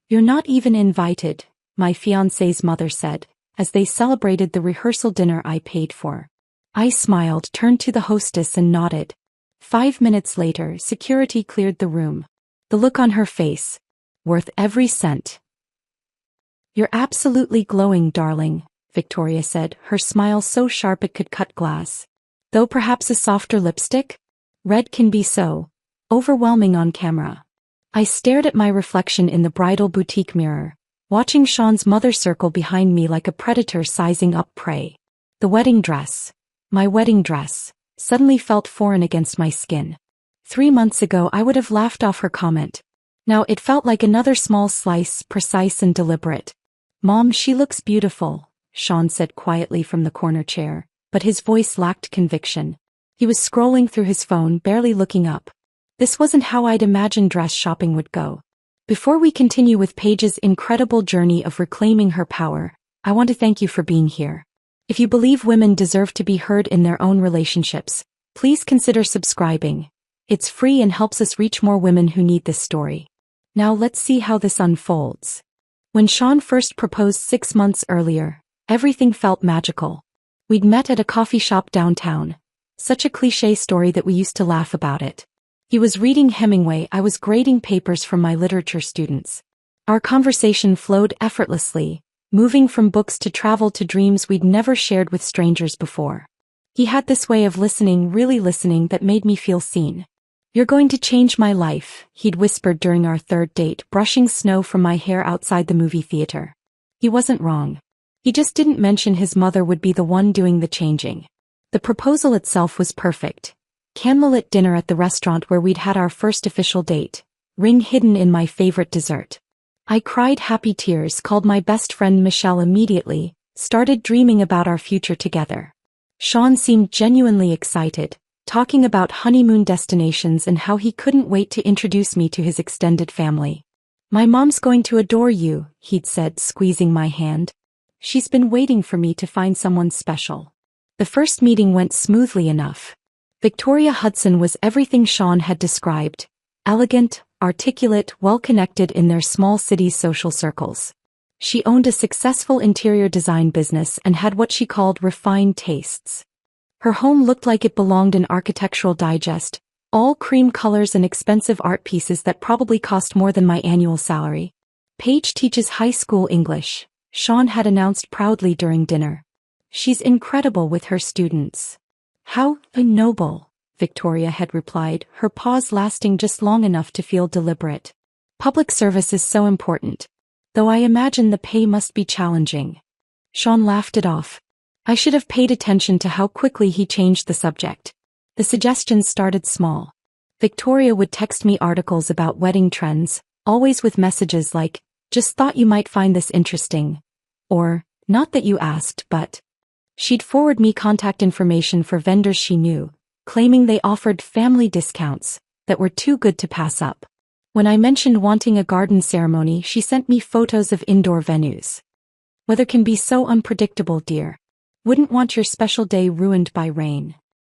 "You're not even invited," my fiancé's mother said, as they celebrated the rehearsal dinner I paid for. I smiled, turned to the hostess and nodded. 5 minutes later, security cleared the room. The look on her face. Worth every cent. "You're absolutely glowing, darling," Victoria said, her smile so sharp it could cut glass. "Though perhaps a softer lipstick? Red can be so overwhelming on camera." I stared at my reflection in the bridal boutique mirror, watching Sean's mother circle behind me like a predator sizing up prey. The wedding dress. My wedding dress, suddenly felt foreign against my skin. 3 months ago I would have laughed off her comment. Now it felt like another small slice, precise and deliberate. "Mom, she looks beautiful," Sean said quietly from the corner chair, but his voice lacked conviction. He was scrolling through his phone, barely looking up. This wasn't how I'd imagined dress shopping would go. Before we continue with Paige's incredible journey of reclaiming her power, I want to thank you for being here. If you believe women deserve to be heard in their own relationships, please consider subscribing. It's free and helps us reach more women who need this story. Now let's see how this unfolds. When Sean first proposed 6 months earlier, everything felt magical. We'd met at a coffee shop downtown. Such a cliché story that we used to laugh about it. He was reading Hemingway, I was grading papers from my literature students. Our conversation flowed effortlessly, moving from books to travel to dreams we'd never shared with strangers before. He had this way of listening, really listening, that made me feel seen. "You're going to change my life," he'd whispered during our third date, brushing snow from my hair outside the movie theater. He wasn't wrong. He just didn't mention his mother would be the one doing the changing. The proposal itself was perfect. Candlelit dinner at the restaurant where we'd had our first official date. Ring hidden in my favorite dessert. I cried happy tears, called my best friend Michelle immediately, started dreaming about our future together. Sean seemed genuinely excited, talking about honeymoon destinations and how he couldn't wait to introduce me to his extended family. "My mom's going to adore you," he'd said, squeezing my hand. "She's been waiting for me to find someone special." The first meeting went smoothly enough. Victoria Hudson was everything Sean had described. Elegant, articulate, well-connected in their small city's social circles. She owned a successful interior design business and had what she called refined tastes. Her home looked like it belonged in Architectural Digest, all cream colors and expensive art pieces that probably cost more than my annual salary. "Paige teaches high school English," Sean had announced proudly during dinner. "She's incredible with her students." "How noble," Victoria had replied, her pause lasting just long enough to feel deliberate. "Public service is so important. Though I imagine the pay must be challenging." Sean laughed it off. I should have paid attention to how quickly he changed the subject. The suggestions started small. Victoria would text me articles about wedding trends, always with messages like, "Just thought you might find this interesting," or, "Not that you asked, but..." She'd forward me contact information for vendors she knew, claiming they offered family discounts that were too good to pass up. When I mentioned wanting a garden ceremony, she sent me photos of indoor venues. "Weather can be so unpredictable, dear. Wouldn't want your special day ruined by rain."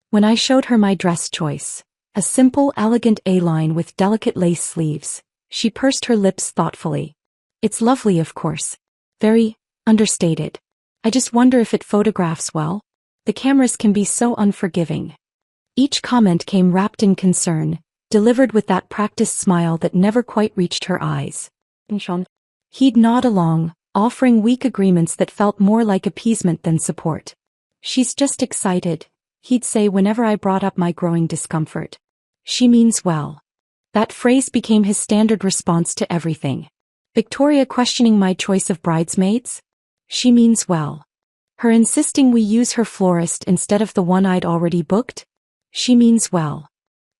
When I showed her my dress choice, a simple, elegant A-line with delicate lace sleeves, she pursed her lips thoughtfully. "It's lovely, of course. Very understated. I just wonder if it photographs well. The cameras can be so unforgiving." Each comment came wrapped in concern, delivered with that practiced smile that never quite reached her eyes. He'd nod along, offering weak agreements that felt more like appeasement than support. "She's just excited," he'd say whenever I brought up my growing discomfort. "She means well." That phrase became his standard response to everything. Victoria questioning my choice of bridesmaids? "She means well." Her insisting we use her florist instead of the one I'd already booked? "She means well."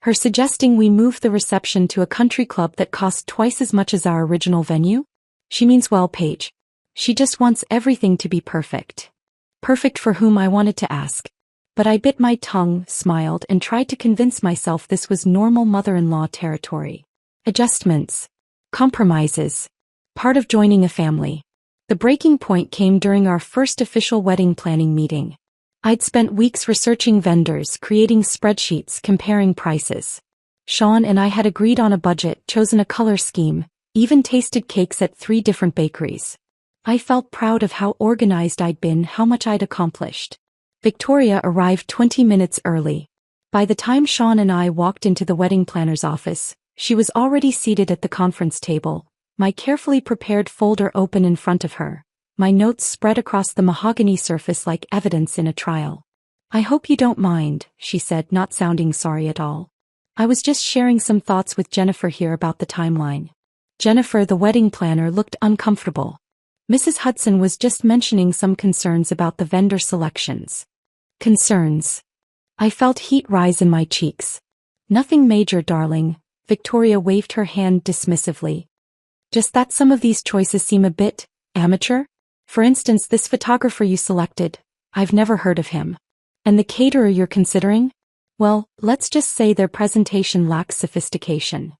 Her suggesting we move the reception to a country club that cost twice as much as our original venue? "She means well, Paige. She just wants everything to be perfect." Perfect for whom, I wanted to ask. But I bit my tongue, smiled, and tried to convince myself this was normal mother-in-law territory. Adjustments. Compromises. Part of joining a family. The breaking point came during our first official wedding planning meeting. I'd spent weeks researching vendors, creating spreadsheets, comparing prices. Sean and I had agreed on a budget, chosen a color scheme, Even tasted cakes at 3 different bakeries. I felt proud of how organized I'd been, how much I'd accomplished. Victoria arrived 20 minutes early. By the time Sean and I walked into the wedding planner's office, she was already seated at the conference table, my carefully prepared folder open in front of her, my notes spread across the mahogany surface like evidence in a trial. "I hope you don't mind," she said, not sounding sorry at all. "I was just sharing some thoughts with Jennifer here about the timeline." Jennifer, the wedding planner, looked uncomfortable. Mrs. Hudson was just mentioning some concerns about the vendor selections. Concerns. I felt heat rise in my cheeks. "Nothing major, darling," Victoria waved her hand dismissively. "Just that some of these choices seem a bit amateur. For instance, this photographer you selected, I've never heard of him. And the caterer you're considering? Well, let's just say their presentation lacks sophistication."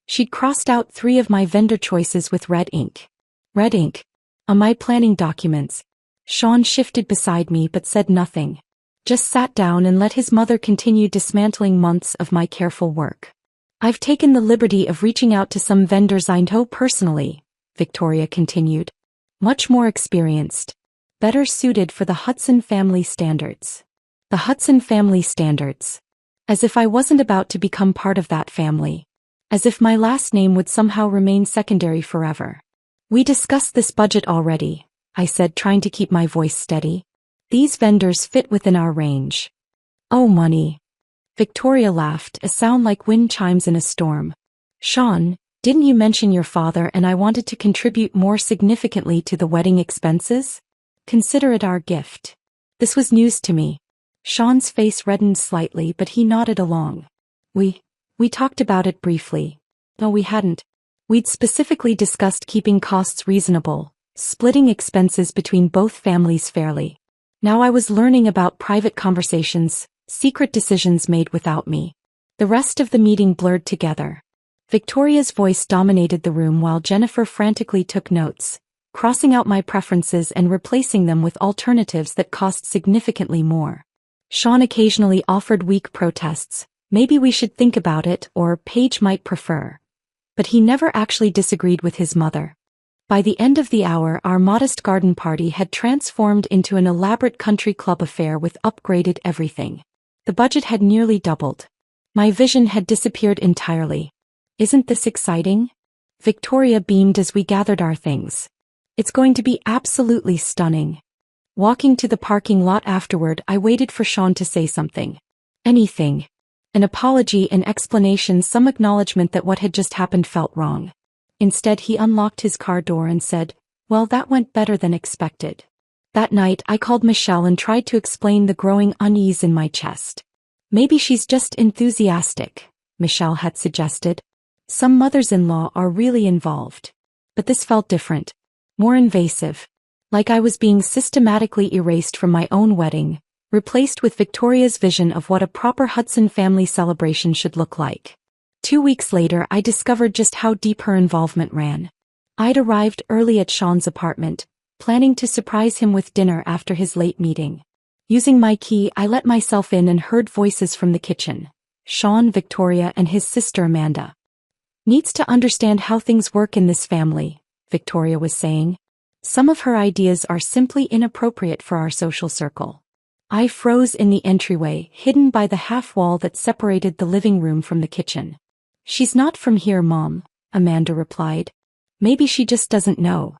She'd crossed out 3 of my vendor choices with red ink. Red ink? On my planning documents. Sean shifted beside me but said nothing. Just sat down and let his mother continue dismantling months of my careful work. "I've taken the liberty of reaching out to some vendors I know personally," Victoria continued. "Much more experienced. Better suited for the Hudson family standards." The Hudson family standards. As if I wasn't about to become part of that family. As if my last name would somehow remain secondary forever. "We discussed this budget already," I said, trying to keep my voice steady. "These vendors fit within our range." "Oh, money." Victoria laughed, a sound like wind chimes in a storm. "Sean, didn't you mention your father and I wanted to contribute more significantly to the wedding expenses? Consider it our gift." This was news to me. Sean's face reddened slightly, but he nodded along. We talked about it briefly. No, we hadn't. We'd specifically discussed keeping costs reasonable, splitting expenses between both families fairly. Now I was learning about private conversations, secret decisions made without me. The rest of the meeting blurred together. Victoria's voice dominated the room while Jennifer frantically took notes, crossing out my preferences and replacing them with alternatives that cost significantly more. Sean occasionally offered weak protests. "Maybe we should think about it," or "Paige might prefer." But he never actually disagreed with his mother. By the end of the hour, our modest garden party had transformed into an elaborate country club affair with upgraded everything. The budget had nearly doubled. My vision had disappeared entirely. "Isn't this exciting?" Victoria beamed as we gathered our things. "It's going to be absolutely stunning." Walking to the parking lot afterward, I waited for Sean to say something. Anything. An apology, an explanation, some acknowledgement that what had just happened felt wrong. Instead, he unlocked his car door and said, "Well, that went better than expected." That night, I called Michelle and tried to explain the growing unease in my chest. "Maybe she's just enthusiastic," Michelle had suggested. "Some mothers-in-law are really involved." But this felt different. More invasive. Like I was being systematically erased from my own wedding, replaced with Victoria's vision of what a proper Hudson family celebration should look like. 2 weeks later, I discovered just how deep her involvement ran. I'd arrived early at Sean's apartment, planning to surprise him with dinner after his late meeting. Using my key, I let myself in and heard voices from the kitchen. Sean, Victoria, and his sister Amanda. "Needs to understand how things work in this family," Victoria was saying. "Some of her ideas are simply inappropriate for our social circle." I froze in the entryway, hidden by the half-wall that separated the living room from the kitchen. "She's not from here, Mom," Amanda replied. "Maybe she just doesn't know."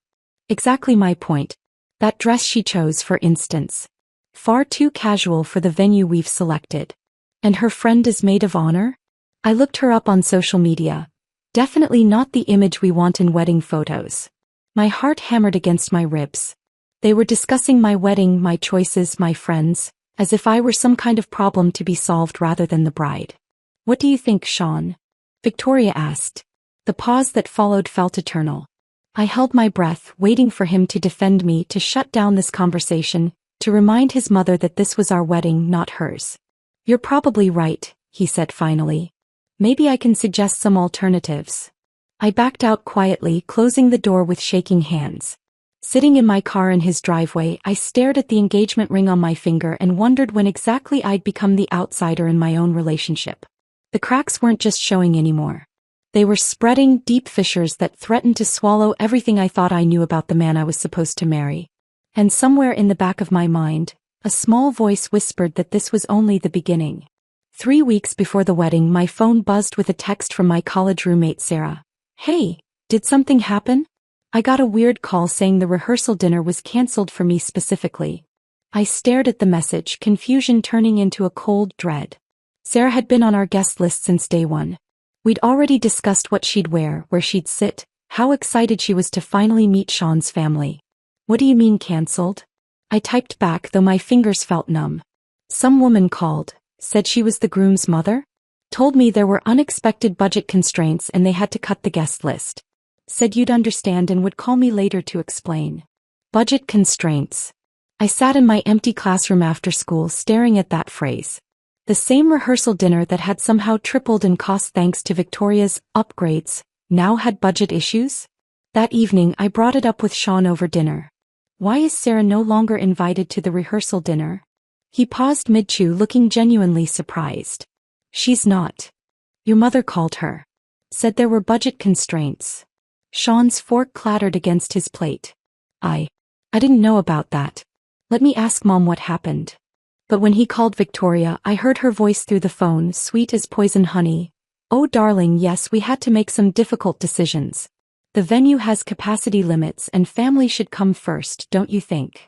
Exactly my point. That dress she chose, for instance. Far too casual for the venue we've selected. And her friend is maid of honor? I looked her up on social media. Definitely not the image we want in wedding photos. My heart hammered against my ribs. They were discussing my wedding, my choices, my friends, as if I were some kind of problem to be solved rather than the bride. "What do you think, Sean?" Victoria asked. The pause that followed felt eternal. I held my breath, waiting for him to defend me, to shut down this conversation, to remind his mother that this was our wedding, not hers. "You're probably right," he said finally. "Maybe I can suggest some alternatives." I backed out quietly, closing the door with shaking hands. Sitting in my car in his driveway, I stared at the engagement ring on my finger and wondered when exactly I'd become the outsider in my own relationship. The cracks weren't just showing anymore. They were spreading deep fissures that threatened to swallow everything I thought I knew about the man I was supposed to marry. And somewhere in the back of my mind, a small voice whispered that this was only the beginning. 3 weeks before the wedding, my phone buzzed with a text from my college roommate Sarah. "Hey, did something happen?" I got a weird call saying the rehearsal dinner was cancelled for me specifically. I stared at the message, confusion turning into a cold dread. Sarah had been on our guest list since day one. We'd already discussed what she'd wear, where she'd sit, how excited she was to finally meet Sean's family. "What do you mean cancelled?" I typed back, though my fingers felt numb. "Some woman called, said she was the groom's mother, told me there were unexpected budget constraints and they had to cut the guest list. Said you'd understand and would call me later to explain." Budget constraints. I sat in my empty classroom after school staring at that phrase. The same rehearsal dinner that had somehow tripled in cost thanks to Victoria's upgrades, now had budget issues? That evening I brought it up with Sean over dinner. "Why is Sarah no longer invited to the rehearsal dinner?" He paused mid-chew, looking genuinely surprised. "She's not. Your mother called her. Said there were budget constraints." Sean's fork clattered against his plate. I didn't know about that. Let me ask Mom what happened." But when he called Victoria, I heard her voice through the phone, sweet as poison honey. "Oh darling, yes, we had to make some difficult decisions. The venue has capacity limits and family should come first, don't you think?"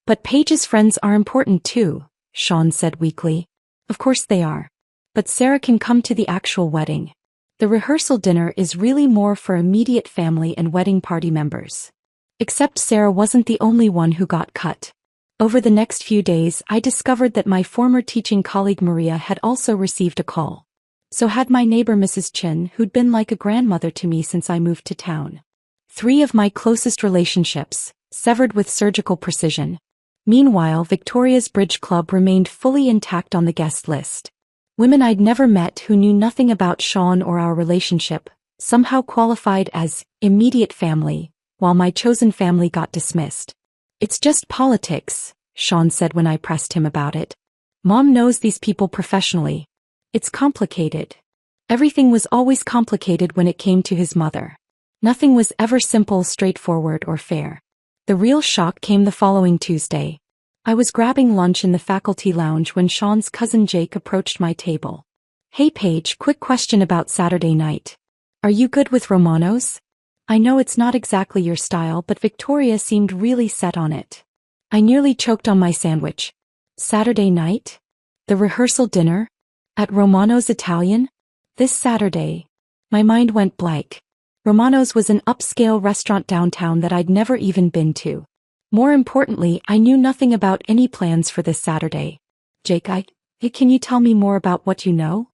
"But Paige's friends are important too," Sean said weakly. "Of course they are. But Sarah can come to the actual wedding. The rehearsal dinner is really more for immediate family and wedding party members." Except Sarah wasn't the only one who got cut. Over the next few days, I discovered that my former teaching colleague Maria had also received a call. So had my neighbor Mrs. Chin, who'd been like a grandmother to me since I moved to town. 3 of my closest relationships, severed with surgical precision. Meanwhile, Victoria's Bridge Club remained fully intact on the guest list. Women I'd never met who knew nothing about Sean or our relationship, somehow qualified as immediate family, while my chosen family got dismissed. "It's just politics," Sean said when I pressed him about it. "Mom knows these people professionally. It's complicated." Everything was always complicated when it came to his mother. Nothing was ever simple, straightforward, or fair. The real shock came the following Tuesday. I was grabbing lunch in the faculty lounge when Sean's cousin Jake approached my table. "Hey Paige, quick question about Saturday night. Are you good with Romanos? I know it's not exactly your style, but Victoria seemed really set on it." I nearly choked on my sandwich. Saturday night? The rehearsal dinner? At Romano's Italian? This Saturday? My mind went blank. Romano's was an upscale restaurant downtown that I'd never even been to. More importantly, I knew nothing about any plans for this Saturday. "Jake, can you tell me more about what you know?"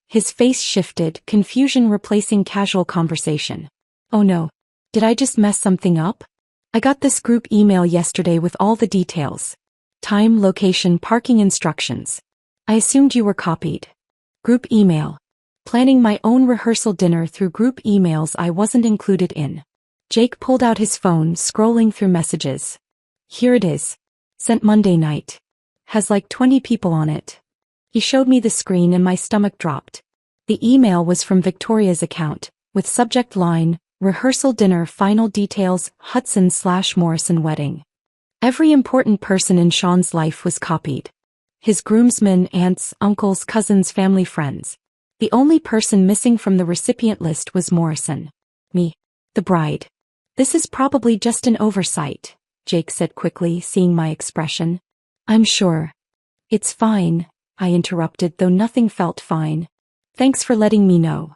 His face shifted, confusion replacing casual conversation. "Oh no. Did I just mess something up? I got this group email yesterday with all the details. Time, location, parking instructions. I assumed you were copied." Group email. Planning my own rehearsal dinner through group emails I wasn't included in. Jake pulled out his phone, scrolling through messages. "Here it is. Sent Monday night. Has like 20 people on it." He showed me the screen and my stomach dropped. The email was from Victoria's account, with subject line, "Rehearsal dinner final details, Hudson/Morrison wedding." Every important person in Sean's life was copied. His groomsmen, aunts, uncles, cousins, family, friends. The only person missing from the recipient list was Morrison. Me. The bride. "This is probably just an oversight," Jake said quickly, seeing my expression. "I'm sure." "It's fine," I interrupted, though nothing felt fine. "Thanks for letting me know."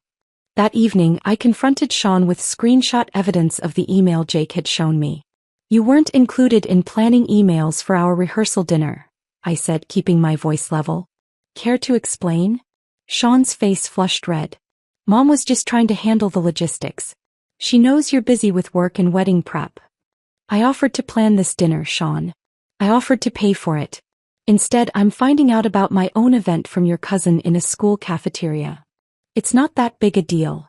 That evening, I confronted Sean with screenshot evidence of the email Jake had shown me. "You weren't included in planning emails for our rehearsal dinner," I said, keeping my voice level. "Care to explain?" Sean's face flushed red. "Mom was just trying to handle the logistics. She knows you're busy with work and wedding prep." "I offered to plan this dinner, Sean. I offered to pay for it. Instead, I'm finding out about my own event from your cousin in a school cafeteria. It's not that big a deal."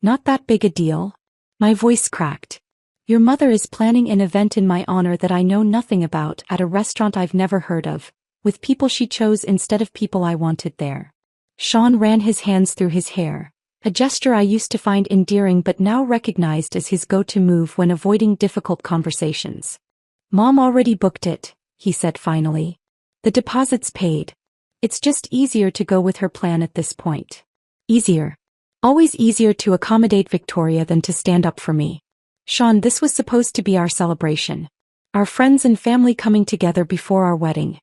"Not that big a deal?" My voice cracked. "Your mother is planning an event in my honor that I know nothing about at a restaurant I've never heard of, with people she chose instead of people I wanted there." Sean ran his hands through his hair. a gesture I used to find endearing but now recognized as his go-to move when avoiding difficult conversations. "Mom already booked it," he said finally. "The deposit's paid. It's just easier to go with her plan at this point." Easier. Always easier to accommodate Victoria than to stand up for me. "Sean, this was supposed to be our celebration. Our friends and family coming together before our wedding.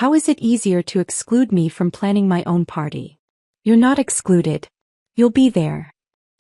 How is it easier to exclude me from planning my own party?" "You're not excluded. You'll be there."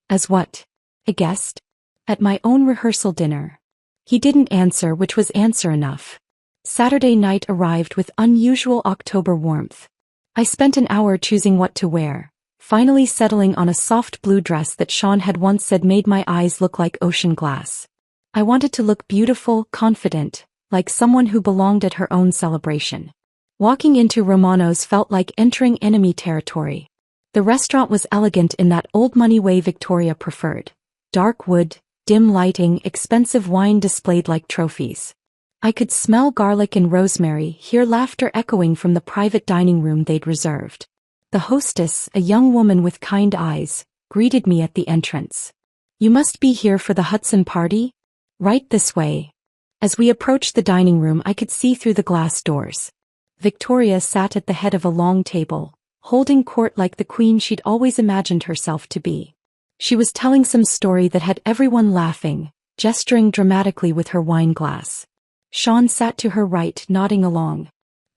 "As what? A guest?" "At my own rehearsal dinner." He didn't answer, which was answer enough. Saturday night arrived with unusual October warmth. I spent an hour choosing what to wear, finally settling on a soft blue dress that Sean had once said made my eyes look like ocean glass. I wanted to look beautiful, confident, like someone who belonged at her own celebration. Walking into Romano's felt like entering enemy territory. The restaurant was elegant in that old-money way Victoria preferred. Dark wood, dim lighting, expensive wine displayed like trophies. I could smell garlic and rosemary, hear laughter echoing from the private dining room they'd reserved. The hostess, a young woman with kind eyes, greeted me at the entrance. "You must be here for the Hudson party? Right this way." As we approached the dining room, I could see through the glass doors. Victoria sat at the head of a long table, holding court like the queen she'd always imagined herself to be. She was telling some story that had everyone laughing, gesturing dramatically with her wine glass. Sean sat to her right, nodding along.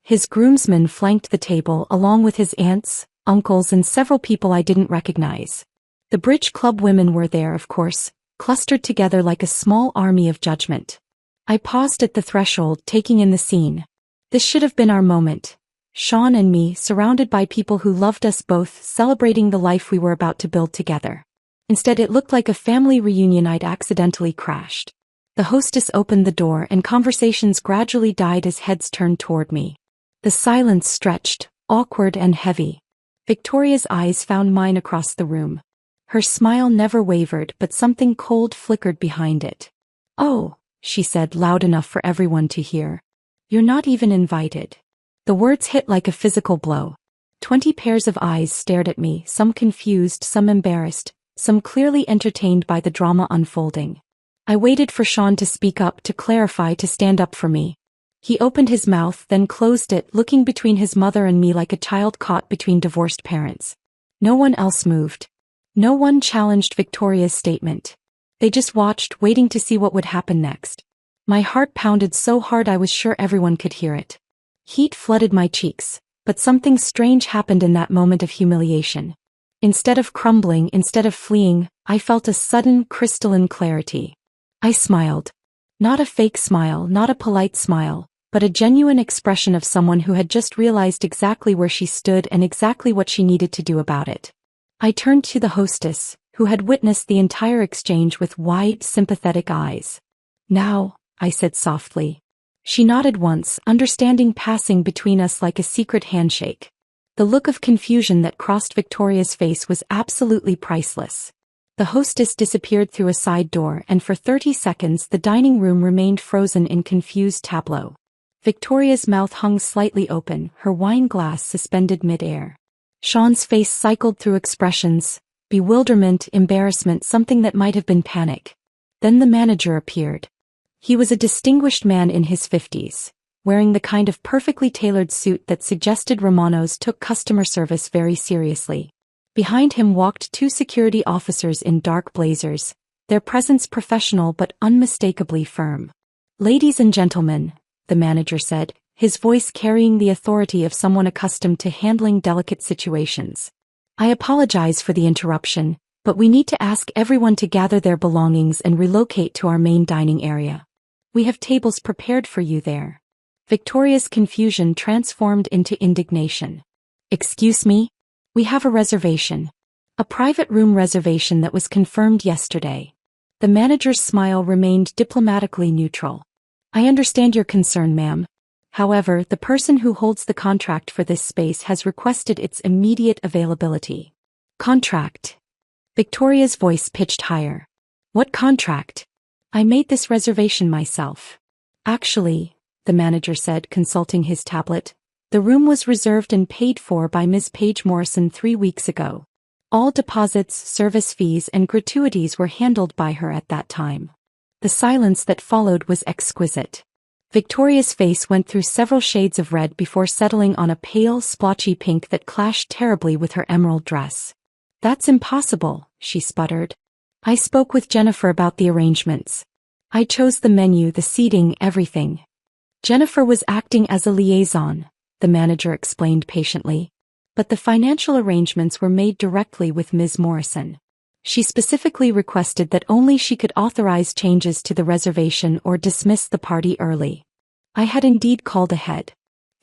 His groomsmen flanked the table along with his aunts, uncles and several people I didn't recognize. The bridge club women were there, of course, clustered together like a small army of judgment. I paused at the threshold, taking in the scene. This should have been our moment. Sean and me, surrounded by people who loved us both, celebrating the life we were about to build together. Instead, it looked like a family reunion I'd accidentally crashed. The hostess opened the door and conversations gradually died as heads turned toward me. The silence stretched, awkward and heavy. Victoria's eyes found mine across the room. Her smile never wavered, but something cold flickered behind it. "Oh," she said loud enough for everyone to hear. "You're not even invited." The words hit like a physical blow. 20 pairs of eyes stared at me, some confused, some embarrassed, some clearly entertained by the drama unfolding. I waited for Sean to speak up, to clarify, to stand up for me. He opened his mouth, then closed it, looking between his mother and me like a child caught between divorced parents. No one else moved. No one challenged Victoria's statement. They just watched, waiting to see what would happen next. My heart pounded so hard I was sure everyone could hear it. Heat flooded my cheeks, but something strange happened in that moment of humiliation. Instead of crumbling, instead of fleeing, I felt a sudden, crystalline clarity. I smiled. Not a fake smile, not a polite smile, but a genuine expression of someone who had just realized exactly where she stood and exactly what she needed to do about it. I turned to the hostess, who had witnessed the entire exchange with wide, sympathetic eyes. "Now," I said softly. She nodded once, understanding passing between us like a secret handshake. The look of confusion that crossed Victoria's face was absolutely priceless. The hostess disappeared through a side door, and for 30 seconds the dining room remained frozen in confused tableau. Victoria's mouth hung slightly open, her wine glass suspended mid-air. Sean's face cycled through expressions: bewilderment, embarrassment, something that might have been panic. Then the manager appeared. He was a distinguished man in his 50s, wearing the kind of perfectly tailored suit that suggested Romano's took customer service very seriously. Behind him walked 2 security officers in dark blazers, their presence professional but unmistakably firm. "Ladies and gentlemen," the manager said, his voice carrying the authority of someone accustomed to handling delicate situations. "I apologize for the interruption, but we need to ask everyone to gather their belongings and relocate to our main dining area. We have tables prepared for you there." Victoria's confusion transformed into indignation. "Excuse me? We have a reservation. A private room reservation that was confirmed yesterday." The manager's smile remained diplomatically neutral. "I understand your concern, ma'am. However, the person who holds the contract for this space has requested its immediate availability." "Contract?" Victoria's voice pitched higher. "What contract? I made this reservation myself." "Actually," the manager said, consulting his tablet, "the room was reserved and paid for by Ms. Paige Morrison 3 weeks ago." All deposits, service fees and gratuities were handled by her at that time. The silence that followed was exquisite. Victoria's face went through several shades of red before settling on a pale, splotchy pink that clashed terribly with her emerald dress. "That's impossible," she sputtered. "I spoke with Jennifer about the arrangements. I chose the menu, the seating, everything." "Jennifer was acting as a liaison," the manager explained patiently. "But the financial arrangements were made directly with Ms. Morrison. She specifically requested that only she could authorize changes to the reservation or dismiss the party early. I had indeed called ahead.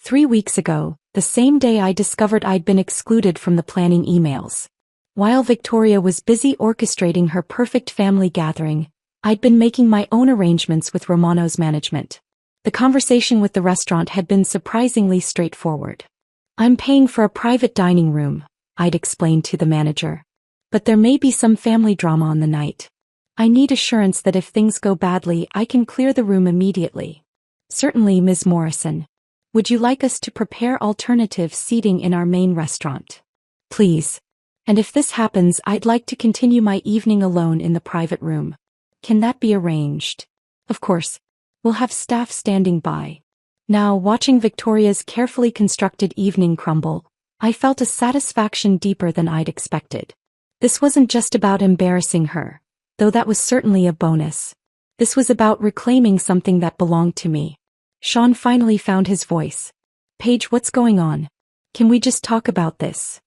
3 weeks ago, the same day I discovered I'd been excluded from the planning emails. While Victoria was busy orchestrating her perfect family gathering, I'd been making my own arrangements with Romano's management. The conversation with the restaurant had been surprisingly straightforward. "I'm paying for a private dining room," I'd explained to the manager. "But there may be some family drama on the night. I need assurance that if things go badly I can clear the room immediately." "Certainly, Ms. Morrison. Would you like us to prepare alternative seating in our main restaurant?" "Please. And if this happens I'd like to continue my evening alone in the private room. Can that be arranged?" "Of course. We'll have staff standing by." Now, watching Victoria's carefully constructed evening crumble, I felt a satisfaction deeper than I'd expected. This wasn't just about embarrassing her, though that was certainly a bonus. This was about reclaiming something that belonged to me. Sean finally found his voice. "Paige, what's going on? Can we just talk about this?"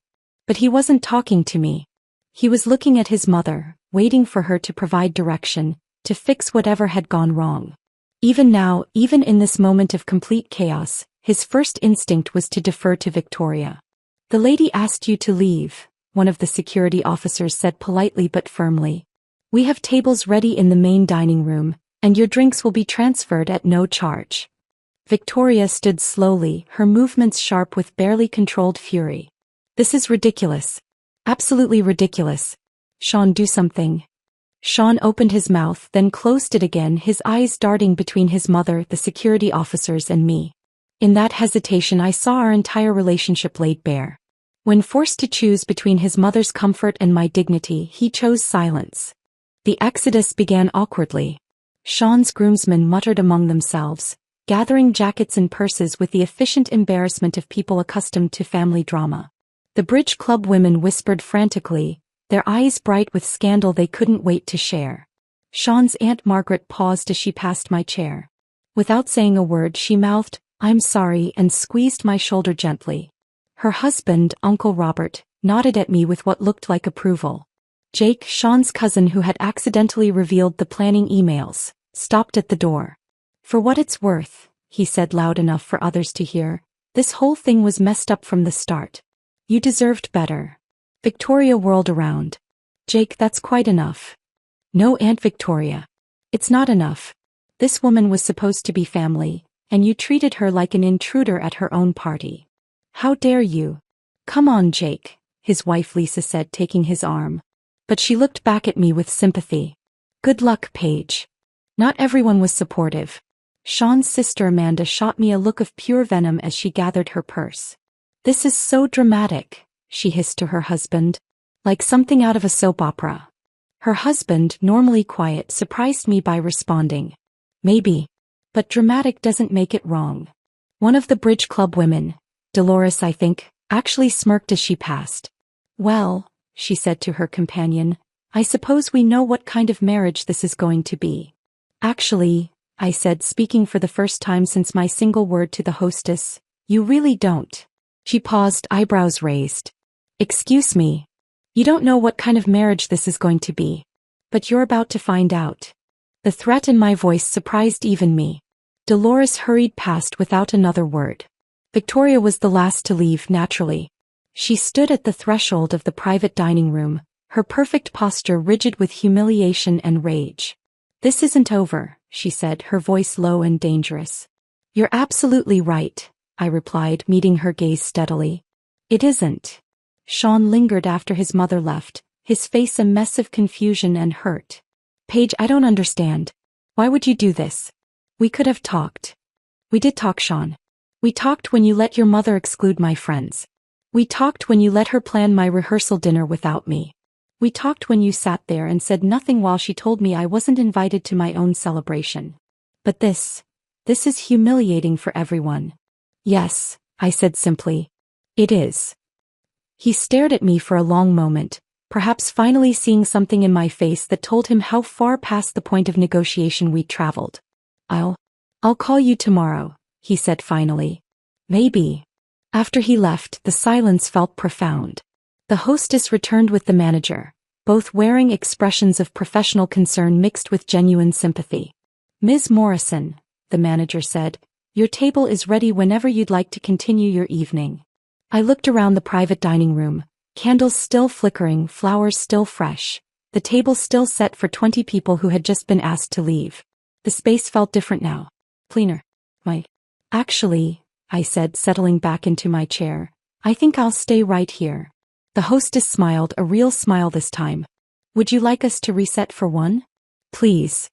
But he wasn't talking to me. He was looking at his mother, waiting for her to provide direction, to fix whatever had gone wrong. Even now, even in this moment of complete chaos, his first instinct was to defer to Victoria. "The lady asked you to leave," one of the security officers said politely but firmly. "We have tables ready in the main dining room, and your drinks will be transferred at no charge." Victoria stood slowly, her movements sharp with barely controlled fury. "This is ridiculous. Absolutely ridiculous. Sean, do something." Sean opened his mouth, then closed it again, his eyes darting between his mother, the security officers and me. In that hesitation I saw our entire relationship laid bare. When forced to choose between his mother's comfort and my dignity, he chose silence. The exodus began awkwardly. Sean's groomsmen muttered among themselves, gathering jackets and purses with the efficient embarrassment of people accustomed to family drama. The bridge club women whispered frantically, their eyes bright with scandal they couldn't wait to share. Sean's Aunt Margaret paused as she passed my chair. Without saying a word she mouthed, "I'm sorry," and squeezed my shoulder gently. Her husband, Uncle Robert, nodded at me with what looked like approval. Jake, Sean's cousin who had accidentally revealed the planning emails, stopped at the door. "For what it's worth," he said loud enough for others to hear, "this whole thing was messed up from the start. You deserved better." Victoria whirled around. "Jake, that's quite enough." "No, Aunt Victoria. It's not enough. This woman was supposed to be family, and you treated her like an intruder at her own party. How dare you?" "Come on, Jake," his wife Lisa said, taking his arm. But she looked back at me with sympathy. "Good luck, Paige." Not everyone was supportive. Sean's sister Amanda shot me a look of pure venom as she gathered her purse. "This is so dramatic," she hissed to her husband. "Like something out of a soap opera." Her husband, normally quiet, surprised me by responding, "Maybe. But dramatic doesn't make it wrong." One of the bridge club women, Dolores I think, actually smirked as she passed. "Well," she said to her companion, "I suppose we know what kind of marriage this is going to be." "Actually," I said, speaking for the first time since my single word to the hostess, "you really don't." She paused, eyebrows raised. "Excuse me. You don't know what kind of marriage this is going to be. But you're about to find out." The threat in my voice surprised even me. Dolores hurried past without another word. Victoria was the last to leave, naturally. She stood at the threshold of the private dining room, her perfect posture rigid with humiliation and rage. "This isn't over," she said, her voice low and dangerous. "You're absolutely right," I replied, meeting her gaze steadily. "It isn't." Sean lingered after his mother left, his face a mess of confusion and hurt. "Paige, I don't understand. Why would you do this? We could have talked." "We did talk, Sean. We talked when you let your mother exclude my friends. We talked when you let her plan my rehearsal dinner without me. We talked when you sat there and said nothing while she told me I wasn't invited to my own celebration. But this is humiliating for everyone. Yes, I said simply. It is. He stared at me for a long moment, perhaps finally seeing something in my face that told him how far past the point of negotiation we'd traveled. I'll call you tomorrow, he said finally. Maybe. After he left, the silence felt profound. The hostess returned with the manager, both wearing expressions of professional concern mixed with genuine sympathy. Ms. Morrison, the manager said, your table is ready whenever you'd like to continue your evening. I looked around the private dining room, candles still flickering, flowers still fresh, the table still set for 20 people who had just been asked to leave. The space felt different now. Cleaner. Actually, I said, settling back into my chair, I think I'll stay right here. The hostess smiled, a real smile this time. Would you like us to reset for one? Please.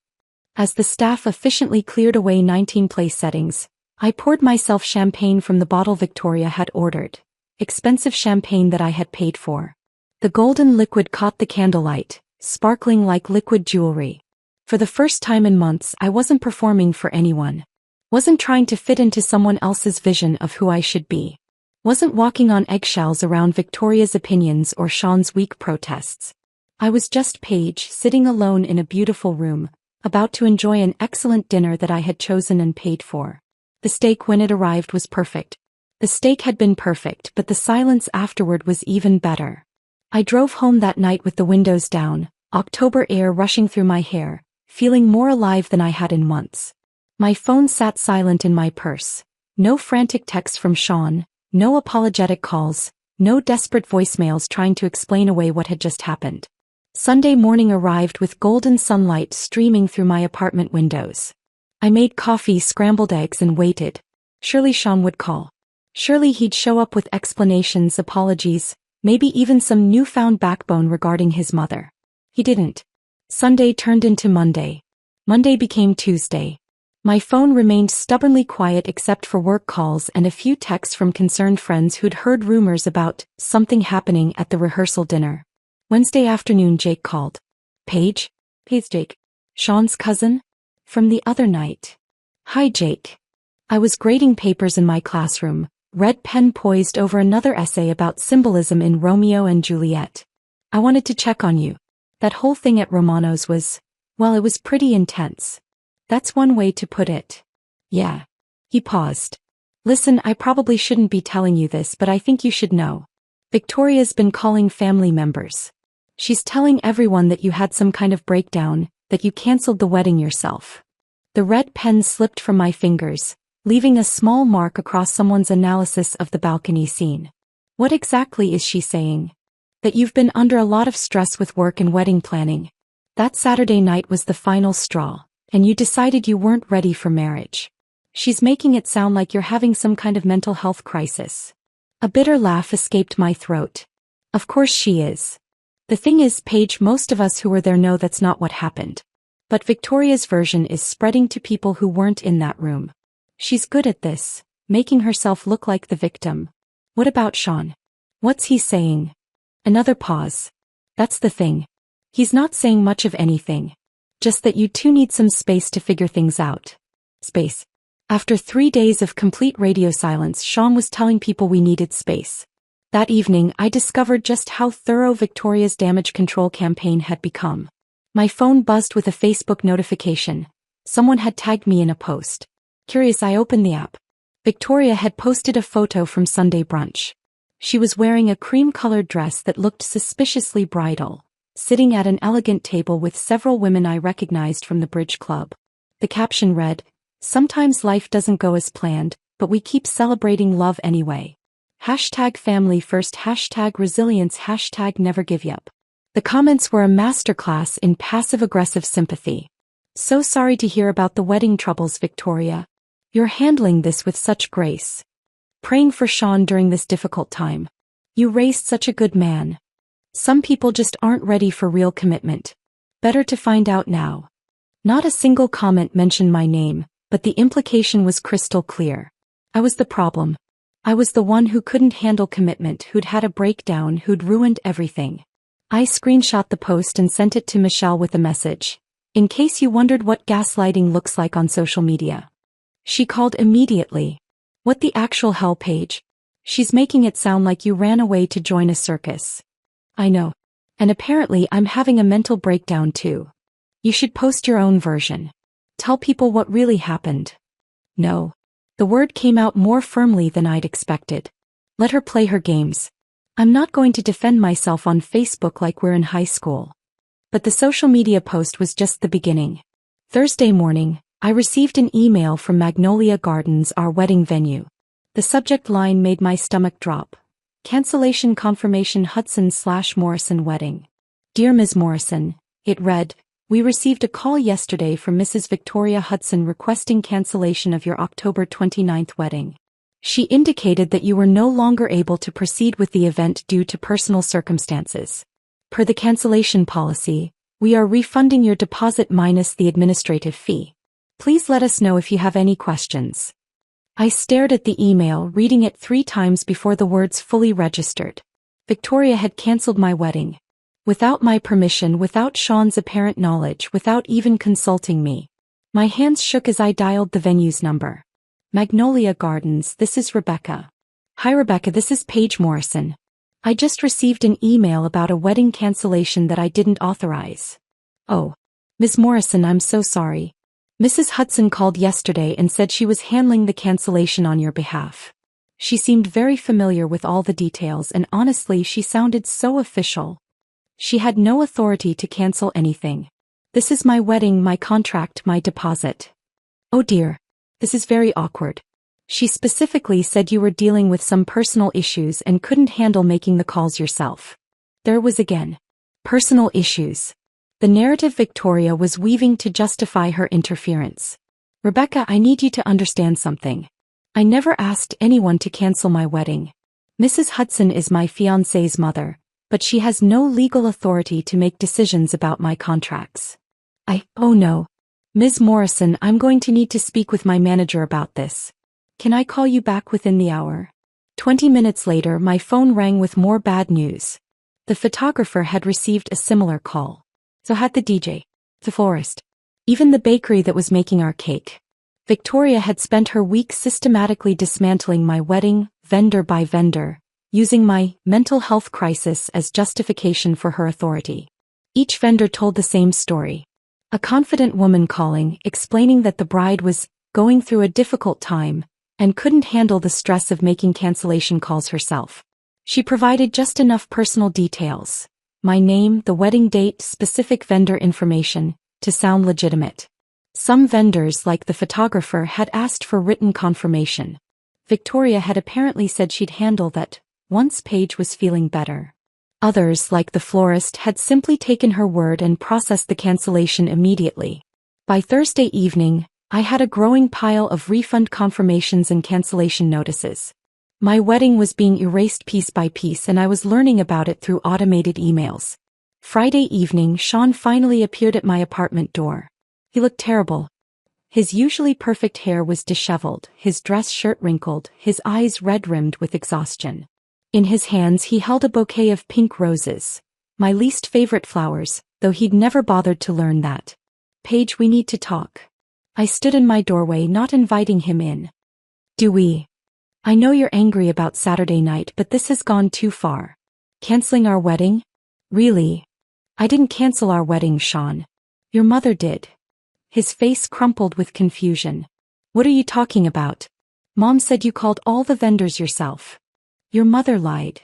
As the staff efficiently cleared away 19 place settings, I poured myself champagne from the bottle Victoria had ordered, expensive champagne that I had paid for. The golden liquid caught the candlelight, sparkling like liquid jewelry. For the first time in months, I wasn't performing for anyone. Wasn't trying to fit into someone else's vision of who I should be. Wasn't walking on eggshells around Victoria's opinions or Sean's weak protests. I was just Paige, sitting alone in a beautiful room, about to enjoy an excellent dinner that I had chosen and paid for. The steak when it arrived was perfect. The steak had been perfect, but the silence afterward was even better. I drove home that night with the windows down, October air rushing through my hair, feeling more alive than I had in months. My phone sat silent in my purse. No frantic texts from Sean, no apologetic calls, no desperate voicemails trying to explain away what had just happened. Sunday morning arrived with golden sunlight streaming through my apartment windows. I made coffee, scrambled eggs, and waited. Surely Sean would call. Surely he'd show up with explanations, apologies, maybe even some newfound backbone regarding his mother. He didn't. Sunday turned into Monday. Monday became Tuesday. My phone remained stubbornly quiet except for work calls and a few texts from concerned friends who'd heard rumors about something happening at the rehearsal dinner. Wednesday afternoon Jake called. Paige? Paige Jake. Sean's cousin? From the other night. Hi Jake. I was grading papers in my classroom, red pen poised over another essay about symbolism in Romeo and Juliet. I wanted to check on you. That whole thing at Romano's was, well, it was pretty intense. That's one way to put it. Yeah. He paused. Listen, I probably shouldn't be telling you this, but I think you should know. Victoria's been calling family members. She's telling everyone that you had some kind of breakdown, that you canceled the wedding yourself. The red pen slipped from my fingers, leaving a small mark across someone's analysis of the balcony scene. What exactly is she saying? That you've been under a lot of stress with work and wedding planning. That Saturday night was the final straw, and you decided you weren't ready for marriage. She's making it sound like you're having some kind of mental health crisis. A bitter laugh escaped my throat. Of course she is. The thing is, Paige, most of us who were there know that's not what happened. But Victoria's version is spreading to people who weren't in that room. She's good at this, making herself look like the victim. What about Sean? What's he saying? Another pause. That's the thing. He's not saying much of anything. Just that you two need some space to figure things out. Space. After 3 days of complete radio silence, Sean was telling people we needed space. That evening, I discovered just how thorough Victoria's damage control campaign had become. My phone buzzed with a Facebook notification. Someone had tagged me in a post. Curious, I opened the app. Victoria had posted a photo from Sunday brunch. She was wearing a cream-colored dress that looked suspiciously bridal, sitting at an elegant table with several women I recognized from the Bridge Club. The caption read, "Sometimes life doesn't go as planned, but we keep celebrating love anyway. #family first, #resilience, #never give up." The comments were a masterclass in passive-aggressive sympathy. So sorry to hear about the wedding troubles, Victoria. You're handling this with such grace. Praying for Sean during this difficult time. You raised such a good man. Some people just aren't ready for real commitment. Better to find out now. Not a single comment mentioned my name, but the implication was crystal clear. I was the problem. I was the one who couldn't handle commitment, who'd had a breakdown, who'd ruined everything. I screenshot the post and sent it to Michelle with a message. In case you wondered what gaslighting looks like on social media. She called immediately. What the actual hell, Paige? She's making it sound like you ran away to join a circus. I know. And apparently I'm having a mental breakdown too. You should post your own version. Tell people what really happened. No. The word came out more firmly than I'd expected. Let her play her games. I'm not going to defend myself on Facebook like we're in high school. But the social media post was just the beginning. Thursday morning, I received an email from Magnolia Gardens, our wedding venue. The subject line made my stomach drop. Cancellation confirmation Hudson/Morrison wedding. Dear Ms. Morrison, it read, we received a call yesterday from Mrs. Victoria Hudson requesting cancellation of your October 29th wedding. She indicated that you were no longer able to proceed with the event due to personal circumstances. Per the cancellation policy, we are refunding your deposit minus the administrative fee. Please let us know if you have any questions. I stared at the email, reading it 3 times before the words fully registered. Victoria had cancelled my wedding. Without my permission, without Sean's apparent knowledge, without even consulting me. My hands shook as I dialed the venue's number. Magnolia Gardens, this is Rebecca. Hi Rebecca, this is Paige Morrison. I just received an email about a wedding cancellation that I didn't authorize. Oh. Ms. Morrison, I'm so sorry. Mrs. Hudson called yesterday and said she was handling the cancellation on your behalf. She seemed very familiar with all the details and honestly she sounded so official. She had no authority to cancel anything. This is my wedding, my contract, my deposit. Oh dear. This is very awkward. She specifically said you were dealing with some personal issues and couldn't handle making the calls yourself. There was again. Personal issues. The narrative Victoria was weaving to justify her interference. Rebecca, I need you to understand something. I never asked anyone to cancel my wedding. Mrs. Hudson is my fiancé's mother, but she has no legal authority to make decisions about my contracts. Oh no. Ms. Morrison, I'm going to need to speak with my manager about this. Can I call you back within the hour? 20 minutes later, my phone rang with more bad news. The photographer had received a similar call. So had the DJ, the florist, even the bakery that was making our cake. Victoria had spent her week systematically dismantling my wedding, vendor by vendor, using my mental health crisis as justification for her authority. Each vendor told the same story. A confident woman calling, explaining that the bride was going through a difficult time and couldn't handle the stress of making cancellation calls herself. She provided just enough personal details. My name, the wedding date, specific vendor information, to sound legitimate. Some vendors, like the photographer, had asked for written confirmation. Victoria had apparently said she'd handle that once Paige was feeling better. Others, like the florist, had simply taken her word and processed the cancellation immediately. By Thursday evening, I had a growing pile of refund confirmations and cancellation notices. My wedding was being erased piece by piece and I was learning about it through automated emails. Friday evening, Sean finally appeared at my apartment door. He looked terrible. His usually perfect hair was disheveled, his dress shirt wrinkled, his eyes red-rimmed with exhaustion. In his hands he held a bouquet of pink roses, my least favorite flowers, though he'd never bothered to learn that. Paige, we need to talk. I stood in my doorway, not inviting him in. Do we? I know you're angry about Saturday night, but this has gone too far. Canceling our wedding? Really? I didn't cancel our wedding, Sean. Your mother did. His face crumpled with confusion. What are you talking about? Mom said you called all the vendors yourself. Your mother lied.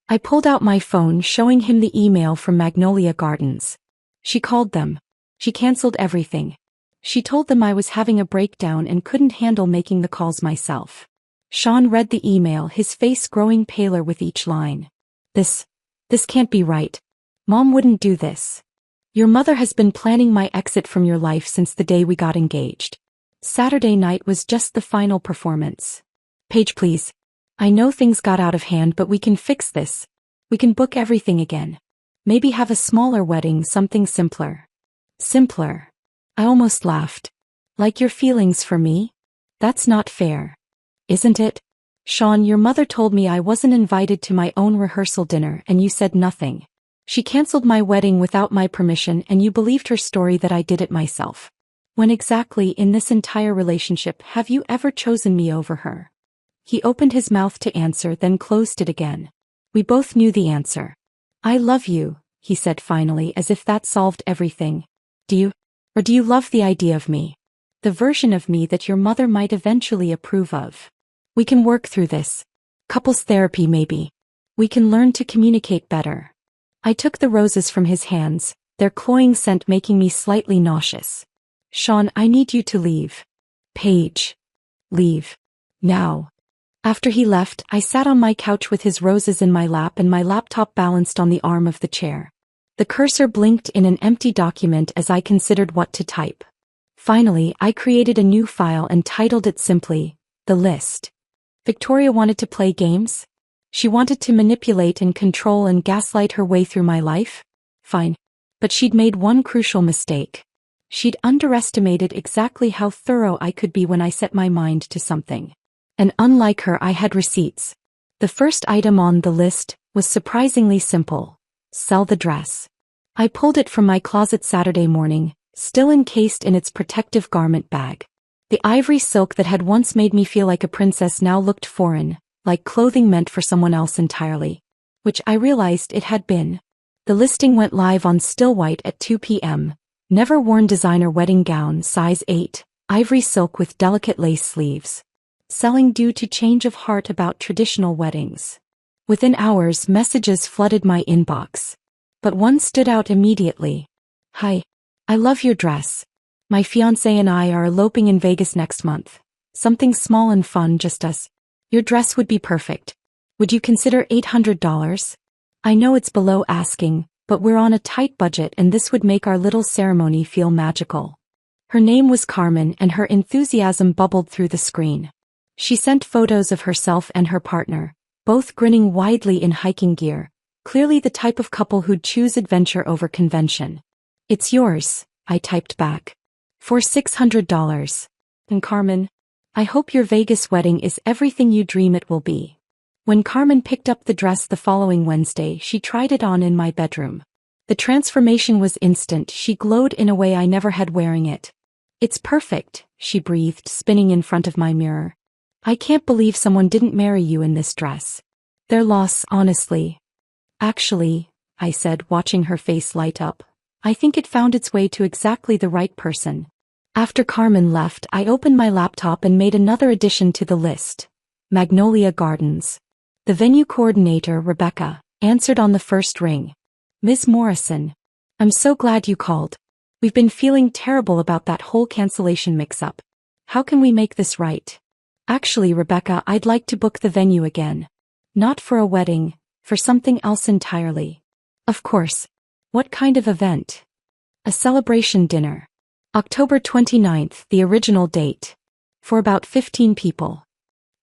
I pulled out my phone, showing him the email from Magnolia Gardens. She called them. She canceled everything. She told them I was having a breakdown and couldn't handle making the calls myself. Sean read the email, his face growing paler with each line. This can't be right. Mom wouldn't do this. Your mother has been planning my exit from your life since the day we got engaged. Saturday night was just the final performance. Paige, please. I know things got out of hand, but we can fix this. We can book everything again. Maybe have a smaller wedding, something simpler. Simpler. I almost laughed. Like your feelings for me? That's not fair. Isn't it? Sean, your mother told me I wasn't invited to my own rehearsal dinner and you said nothing. She canceled my wedding without my permission and you believed her story that I did it myself. When exactly in this entire relationship have you ever chosen me over her? He opened his mouth to answer, then closed it again. We both knew the answer. I love you, he said finally, as if that solved everything. Do you love the idea of me? The version of me that your mother might eventually approve of. We can work through this. Couples therapy maybe. We can learn to communicate better. I took the roses from his hands, their cloying scent making me slightly nauseous. Sean, I need you to leave. Paige. Leave. Now. After he left, I sat on my couch with his roses in my lap and my laptop balanced on the arm of the chair. The cursor blinked in an empty document as I considered what to type. Finally, I created a new file and titled it simply, The List. Victoria wanted to play games? She wanted to manipulate and control and gaslight her way through my life? Fine. But she'd made one crucial mistake. She'd underestimated exactly how thorough I could be when I set my mind to something. And unlike her, I had receipts. The first item on the list was surprisingly simple. Sell the dress. I pulled it from my closet Saturday morning, still encased in its protective garment bag. The ivory silk that had once made me feel like a princess now looked foreign, like clothing meant for someone else entirely. Which I realized it had been. The listing went live on Still White at 2 p.m. Never worn designer wedding gown, size 8, ivory silk with delicate lace sleeves. Selling due to change of heart about traditional weddings. Within hours, messages flooded my inbox. But one stood out immediately. Hi. I love your dress. My fiancé and I are eloping in Vegas next month. Something small and fun, just us. Your dress would be perfect. Would you consider $800? I know it's below asking, but we're on a tight budget and this would make our little ceremony feel magical. Her name was Carmen and her enthusiasm bubbled through the screen. She sent photos of herself and her partner, both grinning widely in hiking gear, clearly the type of couple who'd choose adventure over convention. It's yours, I typed back. For $600. And Carmen, I hope your Vegas wedding is everything you dream it will be. When Carmen picked up the dress the following Wednesday, she tried it on in my bedroom. The transformation was instant. She glowed in a way I never had wearing it. It's perfect, she breathed, spinning in front of my mirror. I can't believe someone didn't marry you in this dress. Their loss, honestly. Actually, I said, watching her face light up, I think it found its way to exactly the right person. After Carmen left, I opened my laptop and made another addition to the list. Magnolia Gardens. The venue coordinator, Rebecca, answered on the first ring. Ms. Morrison. I'm so glad you called. We've been feeling terrible about that whole cancellation mix-up. How can we make this right? Actually, Rebecca, I'd like to book the venue again. Not for a wedding, for something else entirely. Of course. What kind of event? A celebration dinner. October 29th, the original date. For about 15 people.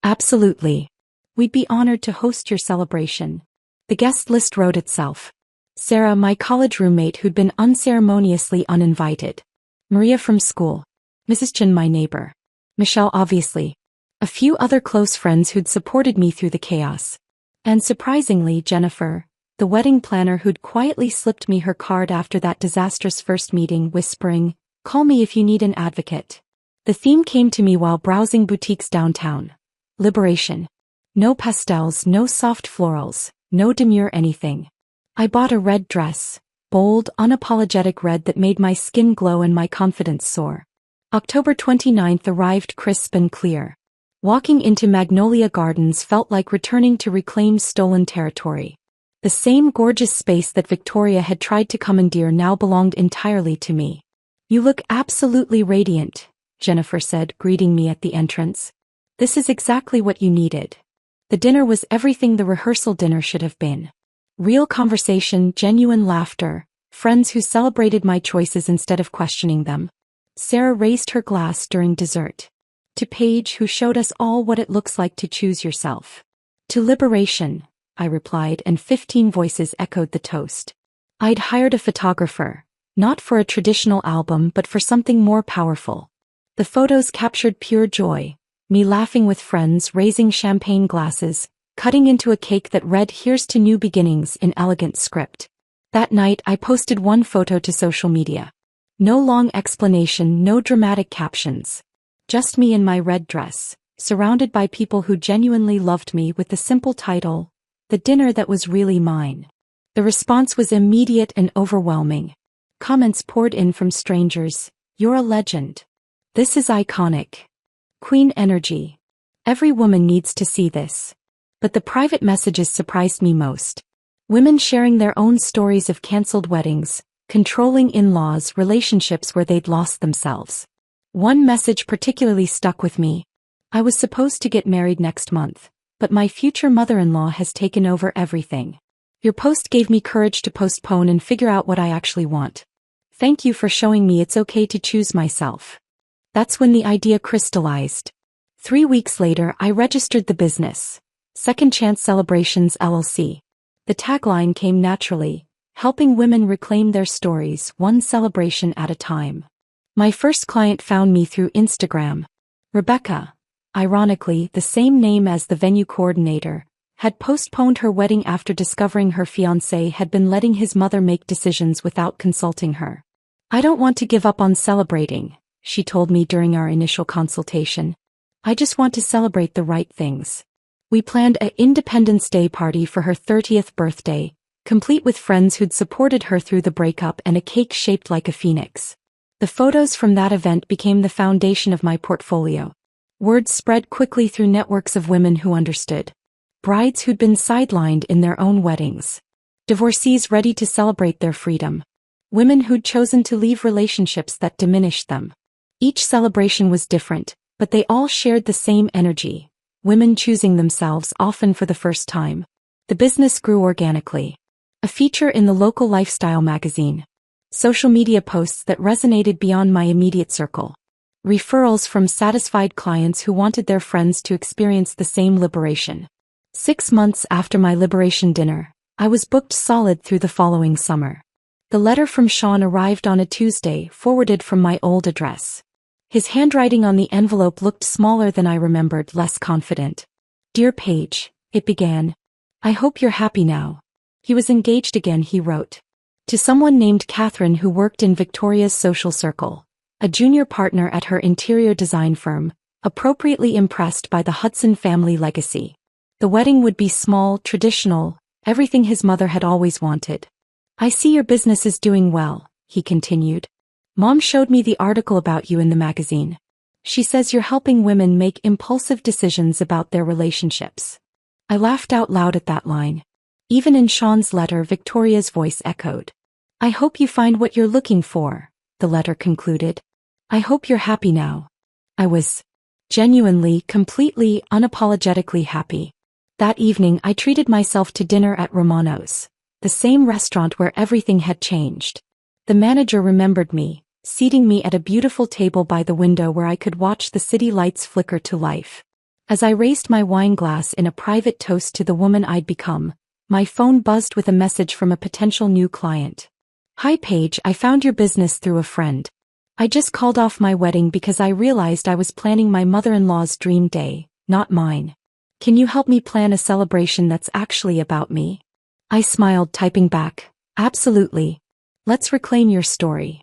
Absolutely. We'd be honored to host your celebration. The guest list wrote itself. Sarah, my college roommate who'd been unceremoniously uninvited. Maria from school. Mrs. Chen, my neighbor. Michelle, obviously. A few other close friends who'd supported me through the chaos. And surprisingly, Jennifer, the wedding planner who'd quietly slipped me her card after that disastrous first meeting, whispering, "Call me if you need an advocate." The theme came to me while browsing boutiques downtown. Liberation. No pastels, no soft florals, no demure anything. I bought a red dress, bold, unapologetic red that made my skin glow and my confidence soar. October 29th arrived crisp and clear. Walking into Magnolia Gardens felt like returning to reclaimed stolen territory. The same gorgeous space that Victoria had tried to commandeer now belonged entirely to me. You look absolutely radiant, Jennifer said, greeting me at the entrance. This is exactly what you needed. The dinner was everything the rehearsal dinner should have been. Real conversation, genuine laughter, friends who celebrated my choices instead of questioning them. Sarah raised her glass during dessert. To Paige, who showed us all what it looks like to choose yourself. To liberation, I replied, and 15 voices echoed the toast. I'd hired a photographer, not for a traditional album but for something more powerful. The photos captured pure joy, Me laughing with friends, raising champagne glasses, cutting into a cake that read "Here's to new beginnings" in elegant script. That night I posted one photo to social media. No long explanation, no dramatic captions. Just me in my red dress, surrounded by people who genuinely loved me, with the simple title, "The Dinner That Was Really Mine." The response was immediate and overwhelming. Comments poured in from strangers. "You're a legend. This is iconic. Queen energy. Every woman needs to see this." But the private messages surprised me most. Women sharing their own stories of cancelled weddings, controlling in-laws, relationships where they'd lost themselves. One message particularly stuck with me. "I was supposed to get married next month, but my future mother-in-law has taken over everything. Your post gave me courage to postpone and figure out what I actually want. Thank you for showing me it's okay to choose myself." That's when the idea crystallized. 3 weeks later, I registered the business. Second Chance Celebrations LLC. The tagline came naturally, helping women reclaim their stories, one celebration at a time. My first client found me through Instagram. Rebecca, ironically the same name as the venue coordinator, had postponed her wedding after discovering her fiancé had been letting his mother make decisions without consulting her. "I don't want to give up on celebrating," she told me during our initial consultation. "I just want to celebrate the right things." We planned an Independence Day party for her 30th birthday, complete with friends who'd supported her through the breakup and a cake shaped like a phoenix. The photos from that event became the foundation of my portfolio. Word spread quickly through networks of women who understood. Brides who'd been sidelined in their own weddings. Divorcees ready to celebrate their freedom. Women who'd chosen to leave relationships that diminished them. Each celebration was different, but they all shared the same energy. Women choosing themselves, often for the first time. The business grew organically. A feature in the local lifestyle magazine. Social media posts that resonated beyond my immediate circle. Referrals from satisfied clients who wanted their friends to experience the same liberation. 6 months after my liberation dinner, I was booked solid through the following summer. The letter from Sean arrived on a Tuesday, forwarded from my old address. His handwriting on the envelope looked smaller than I remembered, less confident. "Dear Paige," it began. "I hope you're happy now." He was engaged again, he wrote. To someone named Catherine who worked in Victoria's social circle. A junior partner at her interior design firm, appropriately impressed by the Hudson family legacy. The wedding would be small, traditional, everything his mother had always wanted. "I see your business is doing well," he continued. "Mom showed me the article about you in the magazine. She says you're helping women make impulsive decisions about their relationships." I laughed out loud at that line. Even in Sean's letter, Victoria's voice echoed. "I hope you find what you're looking for," the letter concluded. "I hope you're happy now." I was genuinely, completely, unapologetically happy. That evening I treated myself to dinner at Romano's, the same restaurant where everything had changed. The manager remembered me, seating me at a beautiful table by the window where I could watch the city lights flicker to life. As I raised my wine glass in a private toast to the woman I'd become, my phone buzzed with a message from a potential new client. "Hi Paige, I found your business through a friend. I just called off my wedding because I realized I was planning my mother-in-law's dream day, not mine. Can you help me plan a celebration that's actually about me?" I smiled, typing back, "Absolutely. Let's reclaim your story."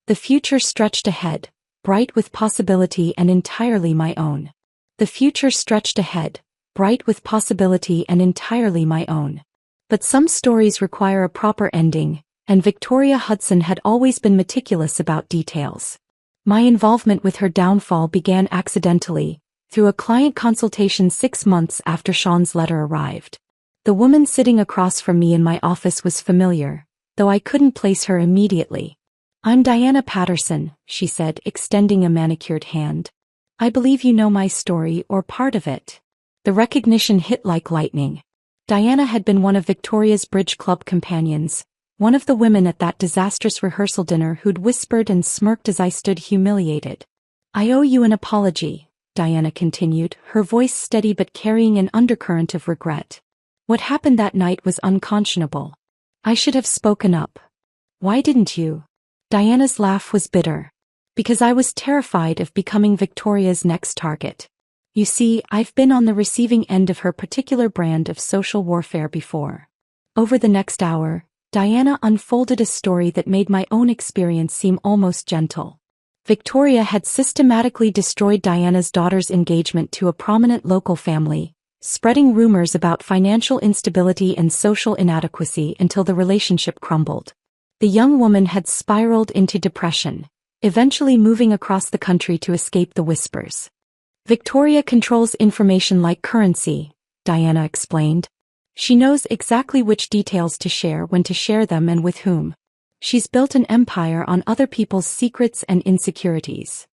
The future stretched ahead, bright with possibility and entirely my own. The future stretched ahead, bright with possibility and entirely my own. But some stories require a proper ending, and Victoria Hudson had always been meticulous about details. My involvement with her downfall began accidentally, through a client consultation 6 months after Sean's letter arrived. The woman sitting across from me in my office was familiar, though I couldn't place her immediately. "I'm Diana Patterson," she said, extending a manicured hand. "I believe you know my story, or part of it." The recognition hit like lightning. Diana had been one of Victoria's Bridge Club companions, one of the women at that disastrous rehearsal dinner who'd whispered and smirked as I stood humiliated. "I owe you an apology," Diana continued, her voice steady but carrying an undercurrent of regret. "What happened that night was unconscionable. I should have spoken up." "Why didn't you?" Diana's laugh was bitter. "Because I was terrified of becoming Victoria's next target. You see, I've been on the receiving end of her particular brand of social warfare before. Over the next hour, Diana unfolded a story that made my own experience seem almost gentle. Victoria had systematically destroyed Diana's daughter's engagement to a prominent local family, spreading rumors about financial instability and social inadequacy until the relationship crumbled. The young woman had spiraled into depression, eventually moving across the country to escape the whispers. Victoria controls information like currency, Diana explained. She knows exactly which details to share, when to share them, and with whom. She's built an empire on other people's secrets and insecurities.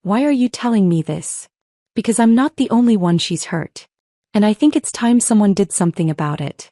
Why are you telling me this? Because I'm not the only one she's hurt. And I think it's time someone did something about it.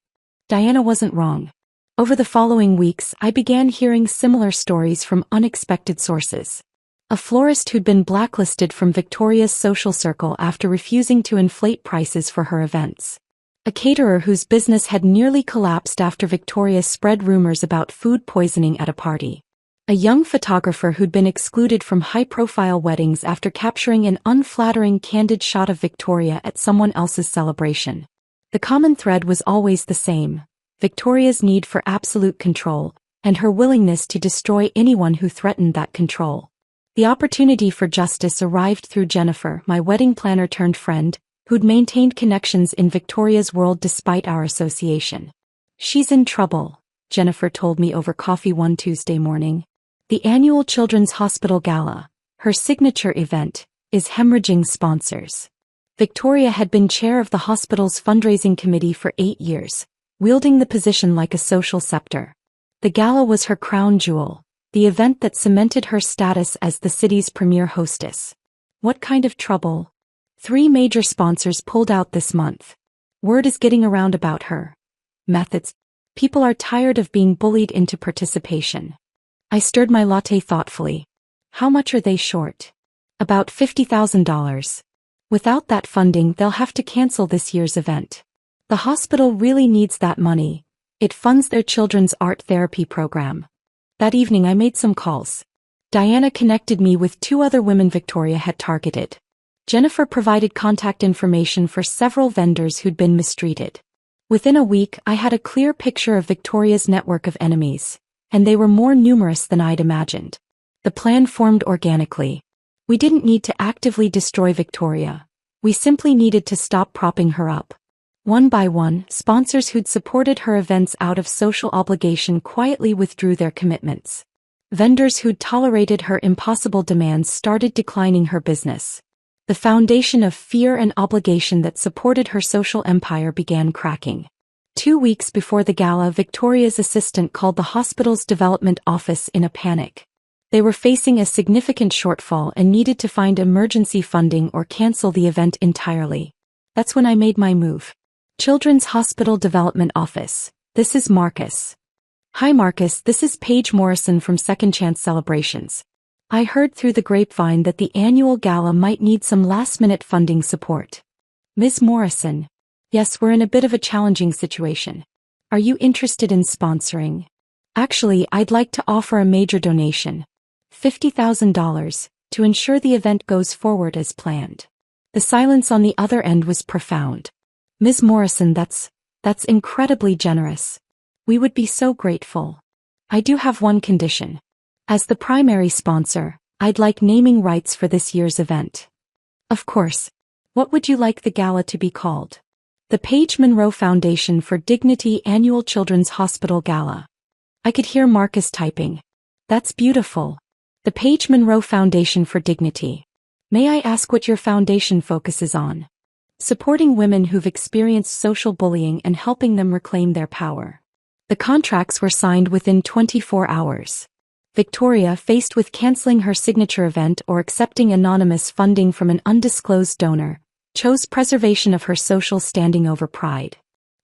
Diana wasn't wrong. Over the following weeks, I began hearing similar stories from unexpected sources. A florist who'd been blacklisted from Victoria's social circle after refusing to inflate prices for her events. A caterer whose business had nearly collapsed after Victoria spread rumors about food poisoning at a party. A young photographer who'd been excluded from high-profile weddings after capturing an unflattering candid shot of Victoria at someone else's celebration. The common thread was always the same: Victoria's need for absolute control, and her willingness to destroy anyone who threatened that control. The opportunity for justice arrived through Jennifer, my wedding planner turned friend, who'd maintained connections in Victoria's world despite our association. She's in trouble, Jennifer told me over coffee one Tuesday morning. The annual Children's Hospital Gala, her signature event, is hemorrhaging sponsors. Victoria had been chair of the hospital's fundraising committee for 8 years, wielding the position like a social scepter. The gala was her crown jewel, the event that cemented her status as the city's premier hostess. What kind of trouble? 3 major sponsors pulled out this month. Word is getting around about her methods. People are tired of being bullied into participation. I stirred my latte thoughtfully. How much are they short? About $50,000. Without that funding, they'll have to cancel this year's event. The hospital really needs that money. It funds their children's art therapy program. That evening I made some calls. Diana connected me with 2 other women Victoria had targeted. Jennifer provided contact information for several vendors who'd been mistreated. Within a week, I had a clear picture of Victoria's network of enemies, and they were more numerous than I'd imagined. The plan formed organically. We didn't need to actively destroy Victoria. We simply needed to stop propping her up. One by one, sponsors who'd supported her events out of social obligation quietly withdrew their commitments. Vendors who'd tolerated her impossible demands started declining her business. The foundation of fear and obligation that supported her social empire began cracking. 2 weeks before the gala, Victoria's assistant called the hospital's development office in a panic. They were facing a significant shortfall and needed to find emergency funding or cancel the event entirely. That's when I made my move. Children's Hospital Development Office. This is Marcus. Hi Marcus, this is Paige Morrison from Second Chance Celebrations. I heard through the grapevine that the annual gala might need some last-minute funding support. Ms. Morrison. Yes, we're in a bit of a challenging situation. Are you interested in sponsoring? Actually, I'd like to offer a major donation. $50,000, to ensure the event goes forward as planned. The silence on the other end was profound. Ms. Morrison, that's incredibly generous. We would be so grateful. I do have one condition. As the primary sponsor, I'd like naming rights for this year's event. Of course. What would you like the gala to be called? The Paige Monroe Foundation for Dignity Annual Children's Hospital Gala. I could hear Marcus typing. That's beautiful. The Paige Monroe Foundation for Dignity. May I ask what your foundation focuses on? Supporting women who've experienced social bullying and helping them reclaim their power. The contracts were signed within 24 hours. Victoria, faced with canceling her signature event or accepting anonymous funding from an undisclosed donor, chose preservation of her social standing over pride.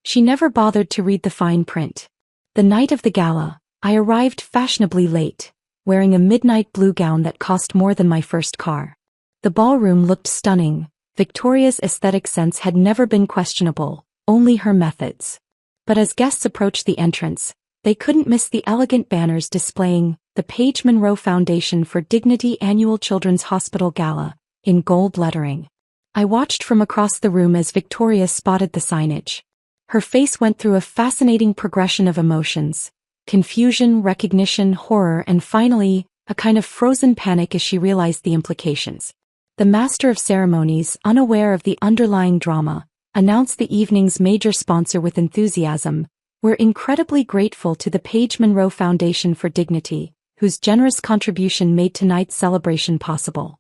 She never bothered to read the fine print. The night of the gala, I arrived fashionably late, wearing a midnight blue gown that cost more than my first car. The ballroom looked stunning. Victoria's aesthetic sense had never been questionable, only her methods. But as guests approached the entrance, they couldn't miss the elegant banners displaying the Paige Monroe Foundation for Dignity Annual Children's Hospital Gala, in gold lettering. I watched from across the room as Victoria spotted the signage. Her face went through a fascinating progression of emotions: confusion, recognition, horror, and finally, a kind of frozen panic as she realized the implications. The master of ceremonies, unaware of the underlying drama, announced the evening's major sponsor with enthusiasm. "We're incredibly grateful to the Paige Monroe Foundation for Dignity, whose generous contribution made tonight's celebration possible."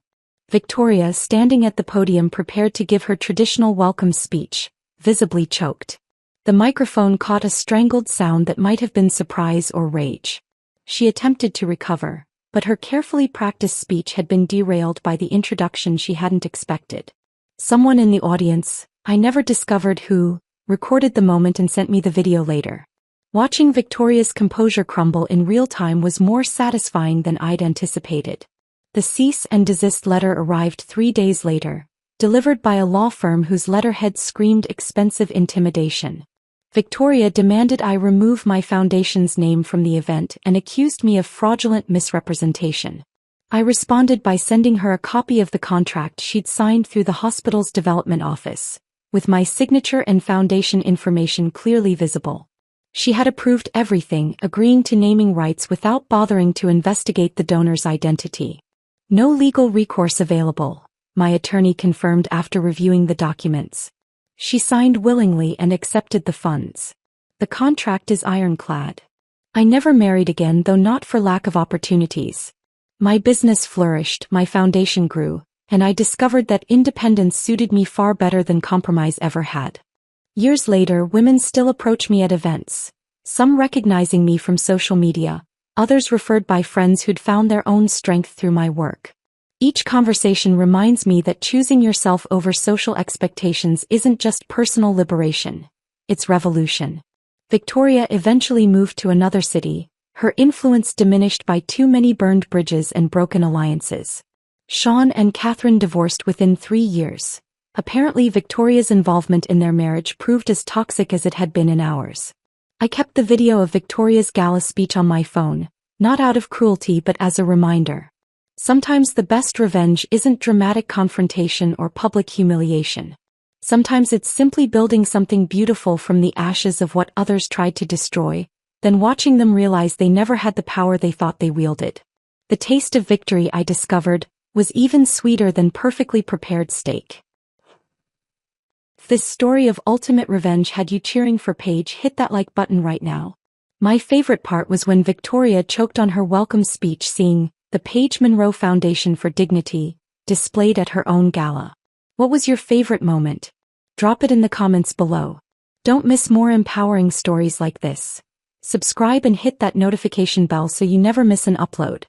Victoria, standing at the podium, prepared to give her traditional welcome speech, visibly choked. The microphone caught a strangled sound that might have been surprise or rage. She attempted to recover, but her carefully practiced speech had been derailed by the introduction she hadn't expected. Someone in the audience, I never discovered who, recorded the moment and sent me the video later. Watching Victoria's composure crumble in real time was more satisfying than I'd anticipated. The cease and desist letter arrived 3 days later, delivered by a law firm whose letterhead screamed expensive intimidation. Victoria demanded I remove my foundation's name from the event and accused me of fraudulent misrepresentation. I responded by sending her a copy of the contract she'd signed through the hospital's development office, with my signature and foundation information clearly visible. She had approved everything, agreeing to naming rights without bothering to investigate the donor's identity. "No legal recourse available," my attorney confirmed after reviewing the documents. She signed willingly and accepted the funds. The contract is ironclad. I never married again, though not for lack of opportunities. My business flourished, my foundation grew, and I discovered that independence suited me far better than compromise ever had. Years later, women still approach me at events, some recognizing me from social media, others referred by friends who'd found their own strength through my work. Each conversation reminds me that choosing yourself over social expectations isn't just personal liberation, it's revolution. Victoria eventually moved to another city, her influence diminished by too many burned bridges and broken alliances. Sean and Catherine divorced within 3 years. Apparently, Victoria's involvement in their marriage proved as toxic as it had been in ours. I kept the video of Victoria's gala speech on my phone, not out of cruelty but as a reminder. Sometimes the best revenge isn't dramatic confrontation or public humiliation. Sometimes it's simply building something beautiful from the ashes of what others tried to destroy, then watching them realize they never had the power they thought they wielded. The taste of victory, I discovered, was even sweeter than perfectly prepared steak. If this story of ultimate revenge had you cheering for Paige, hit that like button right now. My favorite part was when Victoria choked on her welcome speech seeing the Paige Monroe Foundation for Dignity displayed at her own gala. What was your favorite moment? Drop it in the comments below. Don't miss more empowering stories like this. Subscribe and hit that notification bell so you never miss an upload.